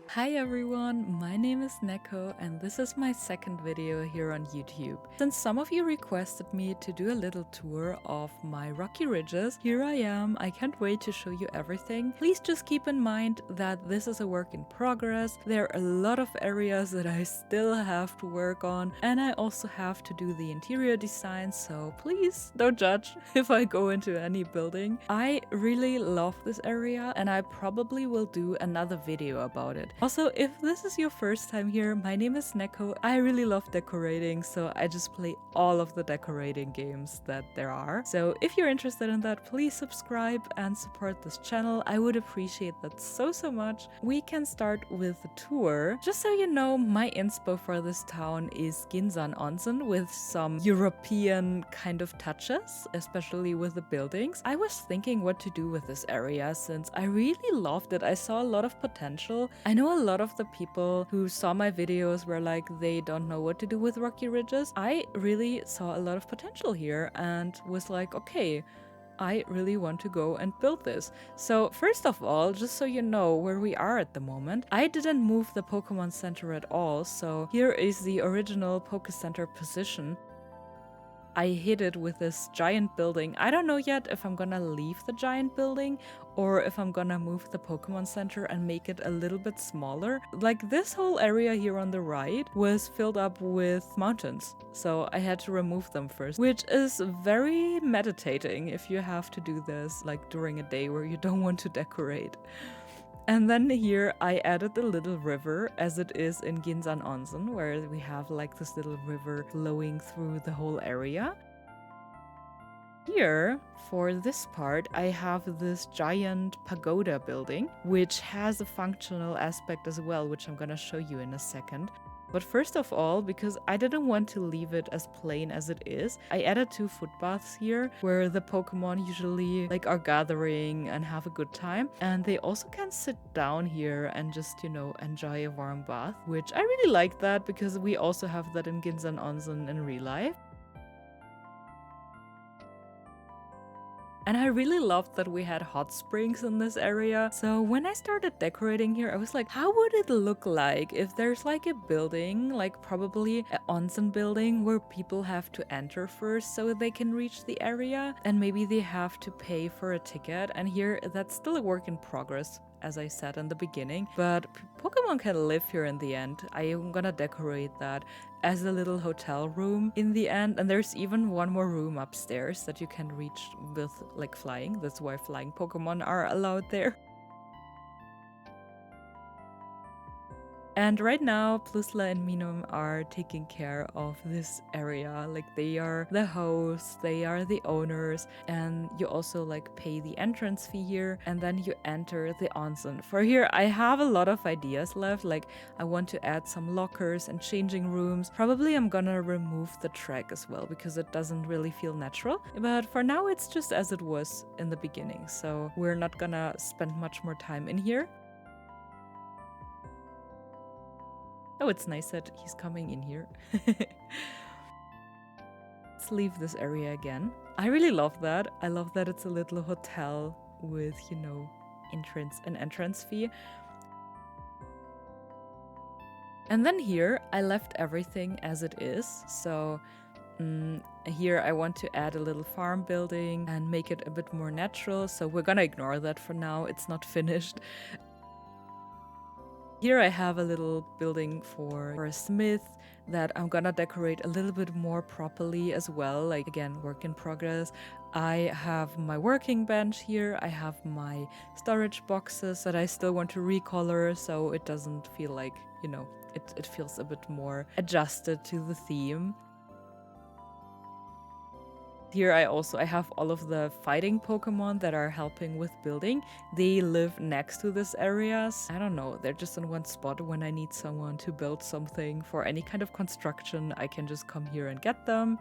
Hi everyone, my name is Neko and this is my second video here on YouTube. Since some of you requested me to do a little tour of my rocky ridges, here I am. I can't wait to show you everything. Please just keep in mind that this is a work in progress. There are a lot of areas that I still have to work on, and I also have to do the interior design, so please don't judge if I go into any building. I really love this area and I probably will do another video about it. Also, if this is your first time here, my name is Neko. I really love decorating, so I just play all of the decorating games that there are. So if you're interested in that, please subscribe and support this channel. I would appreciate that so much. We can start with the tour. Just so you know, my inspo for this town is Ginzan onsen with some European kind of touches, especially with the buildings. I was thinking what to do with this area since I really loved it. I saw a lot of potential. I know a lot of the people who saw my videos were like they don't know what to do with rocky ridges. I really saw a lot of potential here and was like, okay, I really want to go and build this. So first of all, just so you know where we are at the moment, I didn't move the Pokemon Center at all. So here is the original Poke Center position. I hid it with this giant building. I don't know yet if I'm gonna leave the giant building or if I'm gonna move the Pokemon Center and make it a little bit smaller. Like this whole area here on the right was filled up with mountains, so I had to remove them first, which is very meditating if you have to do this like during a day where you don't want to decorate. And then here I added a little river as it is in Ginzan Onsen, where we have like this little river flowing through the whole area. Here, for this part, I have this giant pagoda building, which has a functional aspect as well, which I'm gonna show you in a second. But first of all, because I didn't want to leave it as plain as it is, I added 2 footbaths here where the Pokemon usually like are gathering and have a good time. And they also can sit down here and just, you know, enjoy a warm bath, which I really like that because we also have that in Ginzan Onsen in real life. And I really loved that we had hot springs in this area. So when I started decorating here, I was like, how would it look like if there's like a building, like probably an onsen building where people have to enter first so they can reach the area, and maybe they have to pay for a ticket. And here that's still a work in progress, as I said in the beginning, but Pokemon can live here in the end. I am gonna decorate that as a little hotel room in the end, and there's even one more room upstairs that you can reach with like flying. That's why flying Pokemon are allowed there. And right now, Plusla and Minum are taking care of this area. Like they are the hosts, they are the owners, and you also like pay the entrance fee here, and then you enter the onsen. For here, I have a lot of ideas left. Like I want to add some lockers and changing rooms. Probably I'm gonna remove the track as well because it doesn't really feel natural. But for now, it's just as it was in the beginning. So we're not gonna spend much more time in here. Oh, it's nice that he's coming in here. Let's leave this area again. I really love that. I love that it's a little hotel with, you know, an entrance fee. And then here, I left everything as it is. So here I want to add a little farm building and make it a bit more natural. So we're gonna ignore that for now. It's not finished. Here I have a little building for a smith that I'm gonna decorate a little bit more properly as well. Like again, work in progress. I have my working bench here. I have my storage boxes that I still want to recolor so it doesn't feel like, you know, it feels a bit more adjusted to the theme. Here I have all of the fighting Pokemon that are helping with building. They live next to this areas. I don't know, they're just in one spot. When I need someone to build something for any kind of construction, I can just come here and get them.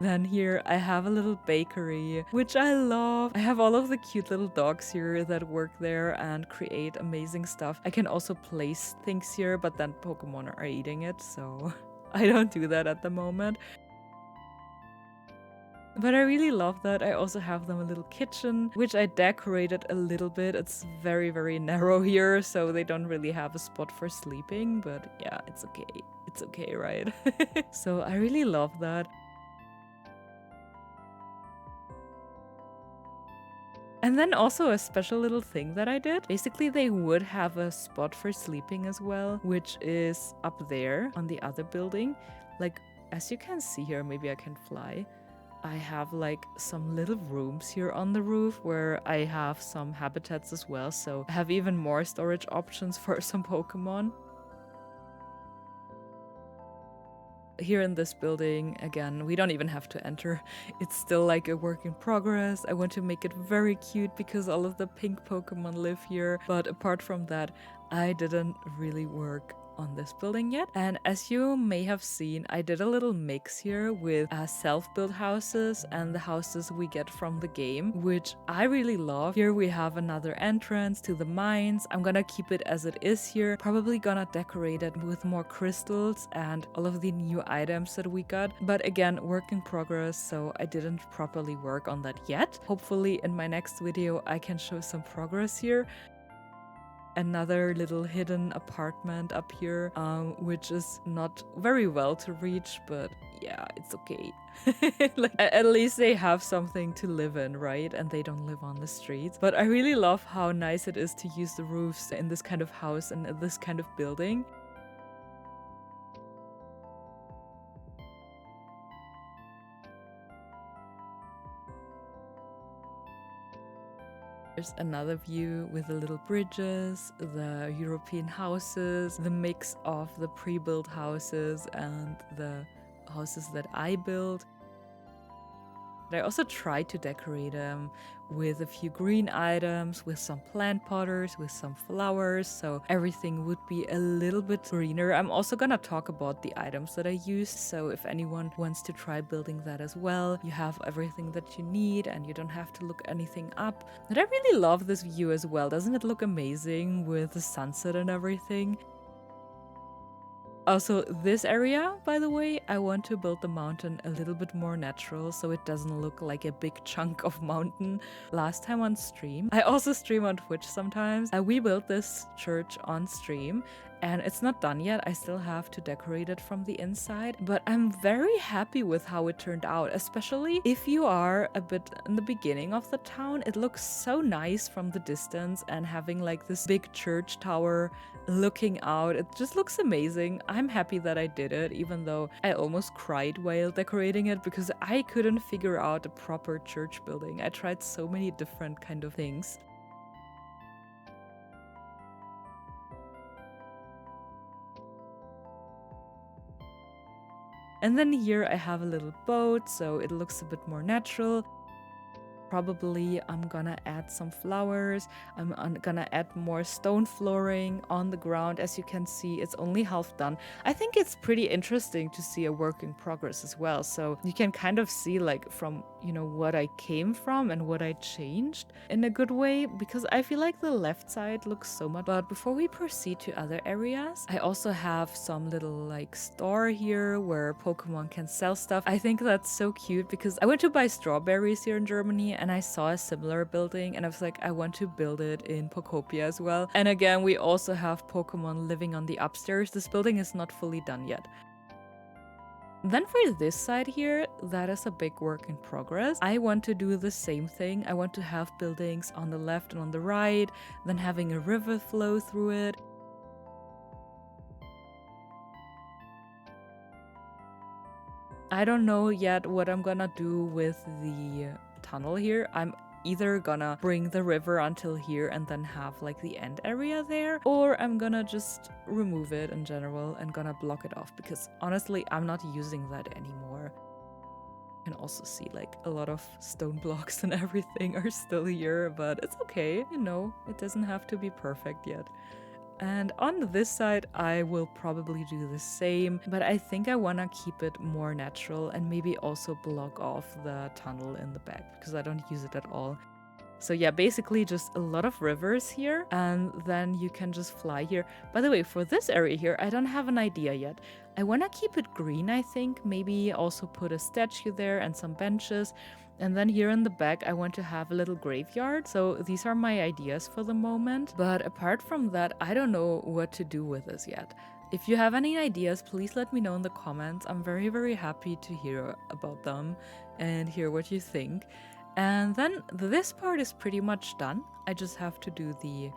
Then here I have a little bakery, which I love. I have all of the cute little dogs here that work there and create amazing stuff. I can also place things here, but then Pokemon are eating it, so I don't do that at the moment. But I really love that. I also have them a little kitchen, which I decorated a little bit. It's very, very narrow here, so they don't really have a spot for sleeping, but yeah, it's okay. It's okay, right? So I really love that. And then also a special little thing that I did. Basically, they would have a spot for sleeping as well, which is up there on the other building. Like, as you can see here, maybe I can fly. I have like some little rooms here on the roof where I have some habitats as well. So I have even more storage options for some Pokemon. Here in this building, again, we don't even have to enter. It's still like a work in progress. I want to make it very cute because all of the pink Pokemon live here. But apart from that, I didn't really work on this building yet. And as you may have seen, I did a little mix here with self-built houses and the houses we get from the game, which I really love. Here we have another entrance to the mines. I'm gonna keep it as it is here. Probably gonna decorate it with more crystals and all of the new items that we got. But again, work in progress, so I didn't properly work on that yet. Hopefully in my next video I can show some progress here. Another little hidden apartment up here, which is not very well to reach, but yeah, it's okay. Like, at least they have something to live in, right? And they don't live on the streets. But I really love how nice it is to use the roofs in this kind of house and this kind of building. There's another view with the little bridges, the European houses, the mix of the pre-built houses and the houses that I built. I also tried to decorate them with a few green items, with some plant potters, with some flowers, so everything would be a little bit greener. I'm also gonna talk about the items that I used, so if anyone wants to try building that as well, you have everything that you need and you don't have to look anything up. And I really love this view as well. Doesn't it look amazing with the sunset and everything? Also, this area, by the way, I want to build the mountain a little bit more natural so it doesn't look like a big chunk of mountain. Last time on stream, I also stream on Twitch sometimes. We built this church on stream and it's not done yet. I still have to decorate it from the inside, but I'm very happy with how it turned out, especially if you are a bit in the beginning of the town. It looks so nice from the distance and having like this big church tower looking out. It just looks amazing. I'm happy that I did it, even though I almost cried while decorating it because I couldn't figure out a proper church building. I tried so many different kind of things. And then here I have a little boat, so it looks a bit more natural. Probably I'm gonna add some flowers. I'm gonna add more stone flooring on the ground. As you can see, it's only half done. I think it's pretty interesting to see a work in progress as well. So you can kind of see like from, you know, what I came from and what I changed in a good way, because I feel like the left side looks so much. But before we proceed to other areas, I also have some little like store here where Pokemon can sell stuff. I think that's so cute because I went to buy strawberries here in Germany and I saw a similar building and I was like, I want to build it in Pokopia as well. And again, we also have Pokemon living on the upstairs. This building is not fully done yet. Then for this side here, that is a big work in progress. I want to do the same thing. I want to have buildings on the left and on the right, then having a river flow through it. I don't know yet what I'm gonna do with the tunnel here. I'm either gonna bring the river until here and then have like the end area there, or I'm gonna just remove it in general and gonna block it off because honestly I'm not using that anymore. You can also see like a lot of stone blocks and everything are still here, but it's okay, you know, it doesn't have to be perfect yet. And on this side, I will probably do the same, but I think I want to keep it more natural and maybe also block off the tunnel in the back because I don't use it at all. So yeah, basically just a lot of rivers here, and then you can just fly here. By the way, for this area here, I don't have an idea yet. I want to keep it green, I think. Maybe also put a statue there and some benches. And then here in the back, I want to have a little graveyard. So these are my ideas for the moment. But apart from that, I don't know what to do with this yet. If you have any ideas, please let me know in the comments. I'm very, very happy to hear about them and hear what you think. And then this part is pretty much done. I just have to do the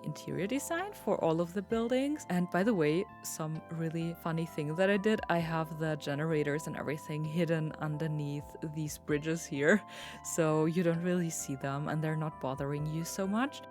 interior design for all of the buildings. And by the way, some really funny thing that I did, I have the generators and everything hidden underneath these bridges here. So you don't really see them and they're not bothering you so much.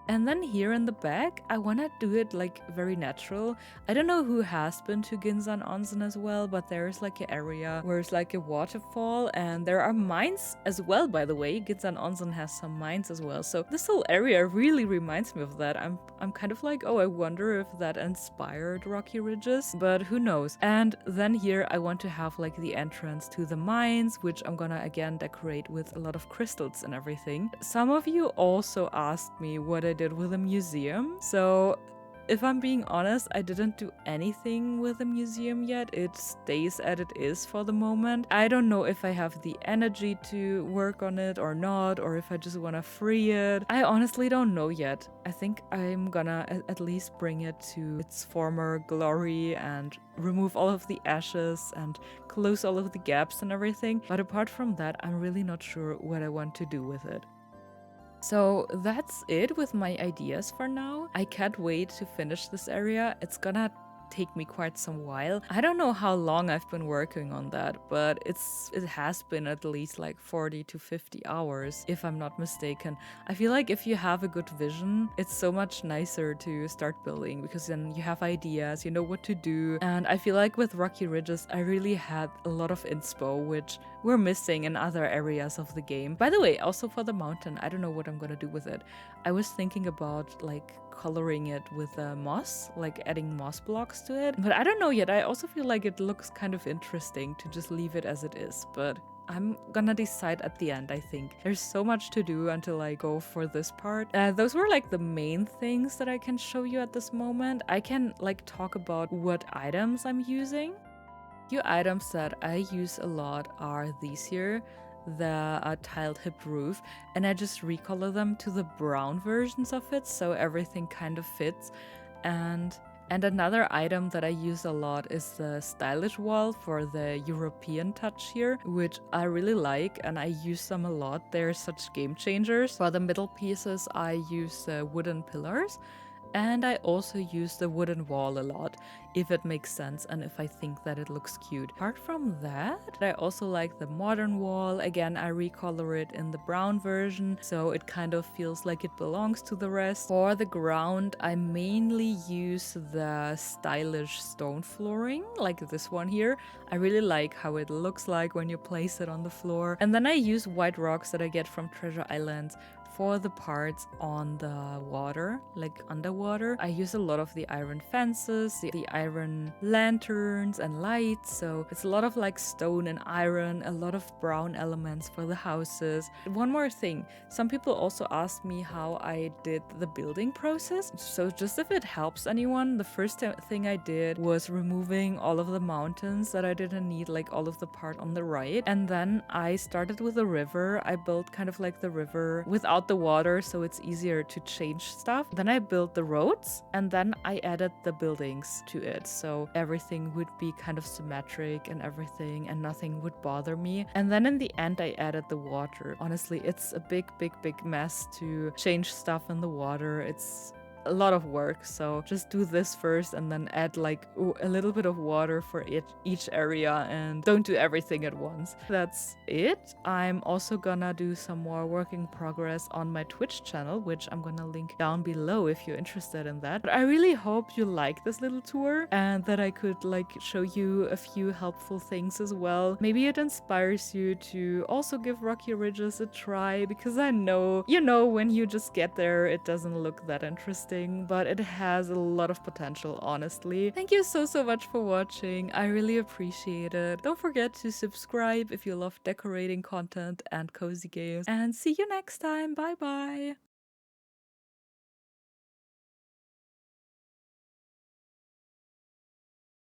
And then here in the back, I want to do it like very natural. I don't know who has been to Ginzan onsen as well, but there's like an area where it's like a waterfall and there are mines as well, by the way. Ginzan onsen has some mines as well. So this whole area really reminds me of that. I'm kind of like, oh, I wonder if that inspired Rocky Ridges, but who knows. And then here I want to have like the entrance to the mines, which I'm gonna again decorate with a lot of crystals and everything. Some of you also asked me what I did with a museum. So if I'm being honest, I didn't do anything with the museum yet. It stays as it is for the moment. I don't know if I have the energy to work on it or not, or if I just want to free it. I honestly don't know yet. I think I'm gonna at least bring it to its former glory and remove all of the ashes and close all of the gaps and everything. But apart from that, I'm really not sure what I want to do with it. So that's it with my ideas for now. I can't wait to finish this area. It's gonna take me quite some while. I don't know how long I've been working on that, but it has been at least like 40 to 50 hours, if I'm not mistaken. I feel like if you have a good vision, it's so much nicer to start building because then you have ideas, you know what to do. And I feel like with Rocky Ridges, I really had a lot of inspo, which we're missing in other areas of the game. By the way, also for the mountain, I don't know what I'm gonna do with it. I was thinking about like coloring it with moss, like adding moss blocks to it, but I don't know yet. I also feel like it looks kind of interesting to just leave it as it is, but I'm gonna decide at the end, I think. There's so much to do until I go for this part. Those were like the main things that I can show you at this moment. I can like talk about what items I'm using. Few items that I use a lot are these here, the tiled hip roof, and I just recolor them to the brown versions of it so everything kind of fits. And another item that I use a lot is the stylish wall for the European touch here, which I really like and I use them a lot. They're such game changers. For the middle pieces I use wooden pillars. And I also use the wooden wall a lot, if it makes sense and if I think that it looks cute. Apart from that, I also like the modern wall. Again, I recolor it in the brown version, so it kind of feels like it belongs to the rest. For the ground, I mainly use the stylish stone flooring, like this one here. I really like how it looks like when you place it on the floor. And then I use white rocks that I get from Treasure Islands for the parts on the water, like underwater. I use a lot of the iron fences, the iron lanterns and lights, so it's a lot of like stone and iron, a lot of brown elements for the houses. One more thing, some people also asked me how I did the building process, so just if it helps anyone, the first thing I did was removing all of the mountains that I didn't need, like all of the part on the right, and then I started with a river. I built kind of like the river without the water, so it's easier to change stuff. Then I built the roads and then I added the buildings to it, so everything would be kind of symmetric and everything and nothing would bother me. And then in the end I added the water. Honestly, it's a big mess to change stuff in the water. It's a lot of work, so just do this first and then add like a little bit of water for each area and don't do everything at once. That's it. I'm also gonna do some more work in progress on my Twitch channel, which I'm gonna link down below if you're interested in that. But I really hope you like this little tour and that I could like show you a few helpful things as well. Maybe it inspires you to also give Rocky Ridges a try, because I know, you know, when you just get there it doesn't look that interesting. nothing, but it has a lot of potential, honestly. Thank you so much for watching. I really appreciate it. Don't forget to subscribe if you love decorating content and cozy games. And see you next time. Bye bye.